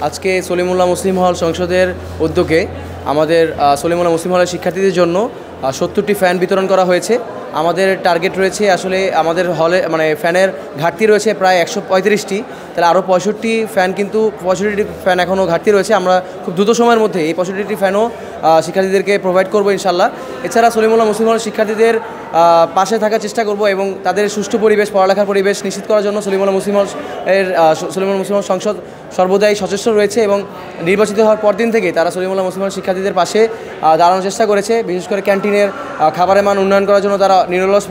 আজকে সলিমুল্লাহ মুসলিম হল সংসদের উদ্যোগে আমাদের সলিমুল্লাহ মুসলিম হলের শিক্ষার্থীদের জন্য 70টি ফ্যান বিতরণ করা হয়েছে। আমাদের টার্গেট রয়েছে, আসলে আমাদের হলে মানে ফ্যানের ঘাটতি রয়েছে প্রায় 135টি, তাহলে আরও 65টি ফ্যান, কিন্তু 65টি ফ্যান এখনও ঘাটতি রয়েছে। আমরা খুব দ্রুত সময়ের মধ্যে এই 65টি ফ্যানও শিক্ষার্থীদেরকে প্রোভাইড করবো ইনশাল্লাহ। এছাড়া সলিমুল্লাহ মুসলিম হলের শিক্ষার্থীদের পাশে থাকার চেষ্টা করব এবং তাদের সুষ্ঠু পরিবেশ, পড়ালেখার পরিবেশ নিশ্চিত করার জন্য সলিমুল্লাহ মুসলিম হল সংসদ সর্বদাই সচেষ্ট রয়েছে এবং নির্বাচিত হওয়ার পরদিন থেকে তারা সলিমুল্লাহ মুসলিম হল শিক্ষার্থীদের পাশে দাঁড়ানোর চেষ্টা করেছে। বিশেষ করে ক্যান্টিনের খাবারের মান উন্নয়ন করার জন্য তারা নিরলস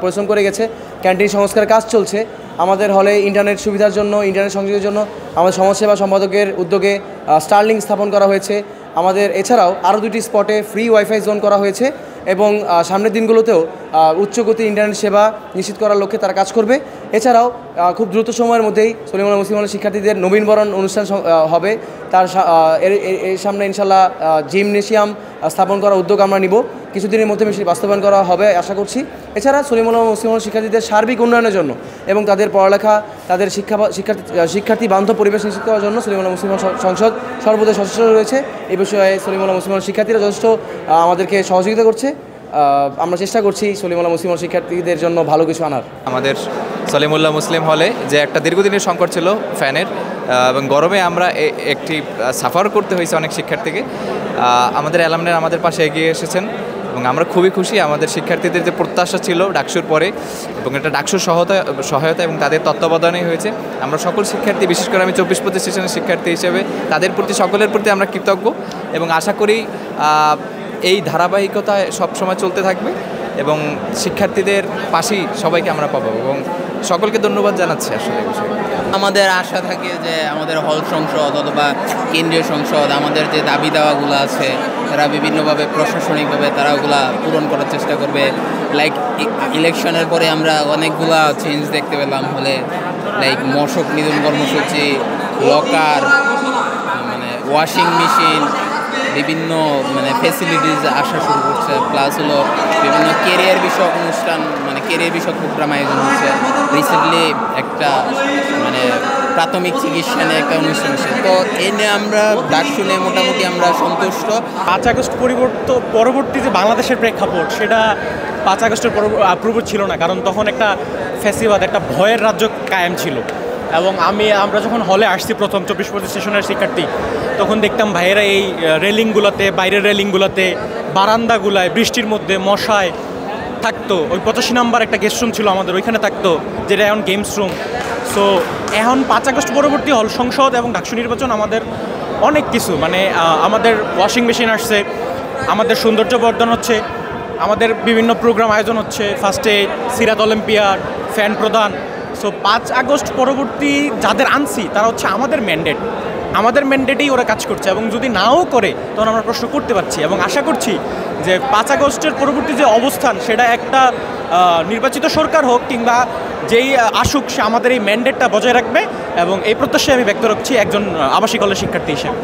পরিশ্রম করে গেছে। ক্যান্টিন সংস্কারের কাজ চলছে। আমাদের হলে ইন্টারনেট সুবিধার জন্য, ইন্টারনেট সংযোগের জন্য আমাদের সমাজসেবা সম্পাদকের উদ্যোগে স্টারলিং স্থাপন করা হয়েছে। আমাদের এছাড়াও আরও 2টি স্পটে ফ্রি ওয়াইফাই জোন করা হয়েছে এবং সামনের দিনগুলোতেও উচ্চগতির ইন্টারনেট সেবা নিশ্চিত করার লক্ষ্যে তারা কাজ করবে। এছাড়াও খুব দ্রুত সময়ের মধ্যেই সলিমুল্লাহ মুসলিম হলের শিক্ষার্থীদের নবীনবরণ অনুষ্ঠান হবে। তার এর সামনে ইনশাল্লাহ জিমনেশিয়াম স্থাপন করার উদ্যোগ আমরা নিব, কিছুদিনের মধ্যে বাস্তবায়ন করা হবে আশা করছি। এছাড়া সলিমুল্লাহ মুসলিম হল শিক্ষার্থীদের সার্বিক উন্নয়নের জন্য এবং তাদের পড়ালেখা, তাদের শিক্ষার্থী বান্ধব পরিবেশ নিশ্চিত করার জন্য সলিমুল্লাহ মুসলিম হল সংসদ সর্বদাই সচেষ্ট রয়েছে। এই বিষয়ে সলিমুল্লাহ মুসলিম হল শিক্ষার্থীরা যথেষ্ট আমাদেরকে সহযোগিতা করছে। আমরা চেষ্টা করছি সলিমুল্লাহ মুসলিম হল শিক্ষার্থীদের জন্য ভালো কিছু আনার। আমাদের সলিমুল্লাহ মুসলিম হলে যে একটা দীর্ঘদিনের সংকট ছিল ফ্যানের, এবং গরমে আমরা একটি সাফার করতে হয়েছে অনেক শিক্ষার্থীকে। আমাদের অ্যালামনার আমাদের পাশে এগিয়ে এসেছেন এবং আমরা খুবই খুশি। আমাদের শিক্ষার্থীদের যে প্রত্যাশা ছিল ডাকসুর পরে, এবং এটা ডাকসুর সহায়তা এবং তাদের তত্ত্বাবধানেই হয়েছে। আমরা সকল শিক্ষার্থী, বিশেষ করে আমি 24-25 সেশনের শিক্ষার্থী হিসেবে তাদের প্রতি, সকলের প্রতি আমরা কৃতজ্ঞ এবং আশা করি এই ধারাবাহিকতা সবসময় চলতে থাকবে এবং শিক্ষার্থীদের পাশেই সবাইকে আমরা পাবো এবং সকলকে ধন্যবাদ জানাচ্ছি। আসলে আমাদের আশা থাকে যে আমাদের হল সংসদ অথবা কেন্দ্রীয় সংসদ আমাদের যে দাবি দাওয়াগুলো আছে তারা বিভিন্নভাবে প্রশাসনিকভাবে তারা ওগুলা পূরণ করার চেষ্টা করবে। লাইক ইলেকশনের পরে আমরা অনেকগুলা চেঞ্জ দেখতে পেলাম হলে, লাইক মশক নিধন কর্মসূচি, লকার, মানে ওয়াশিং মেশিন, বিভিন্ন মানে ফেসিলিটিস আসা শুরু করছে। প্লাস হলো বিভিন্ন কেরিয়ার বিষয়ক অনুষ্ঠান, মানে কেরিয়ার বিষয়ক প্রোগ্রাম আয়োজন হচ্ছে। রিসেন্টলি একটা মানে প্রাথমিক চিকিৎসা নিয়ে একটা অনুষ্ঠান হচ্ছে। তো এই নিয়ে আমরা ডাক শুনে মোটামুটি আমরা সন্তুষ্ট। 5 আগস্ট পরবর্তী যে বাংলাদেশের প্রেক্ষাপট, সেটা 5 আগস্টের পূর্ব ছিল না, কারণ তখন একটা ফ্যাসিবাদ, একটা ভয়ের রাজ্য কায়েম ছিল। এবং আমরা যখন হলে আসছি প্রথম 24-25 সেশনের শিক্ষার্থী, তখন দেখতাম ভাইয়েরা এই রেলিংগুলোতে, বাইরের রেলিংগুলোতে, বারান্দাগুলায় বৃষ্টির মধ্যে মশায় থাকতো। ওই 85 নম্বর একটা গেস্ট রুম ছিল আমাদের, ওইখানে থাকতো, যেটা এখন গেমস রুম। সো এখন 5 আগস্ট পরবর্তী হল সংসদ এবং ডাকসু নির্বাচন আমাদের অনেক কিছু, মানে আমাদের ওয়াশিং মেশিন আসছে, আমাদের সৌন্দর্য বর্ধন হচ্ছে, আমাদের বিভিন্ন প্রোগ্রাম আয়োজন হচ্ছে, ফার্স্ট এইড, সিরাত অলিম্পিয়াড, ফ্যান প্রদান। সো 5 আগস্ট পরবর্তী যাদের আনছি তারা হচ্ছে আমাদের ম্যান্ডেটেই ওরা কাজ করছে, এবং যদি নাও করে তখন আমরা প্রশ্ন করতে পারছি এবং আশা করছি যে 5 আগস্টের পরবর্তী যে অবস্থান, সেটা একটা নির্বাচিত সরকার হোক কিংবা যেই আসুক, সে আমাদের এই ম্যান্ডেটটা বজায় রাখবে এবং এই প্রত্যাশায় আমি ব্যক্ত রাখছি একজন আবাসিক কলেজ শিক্ষার্থী হিসেবে।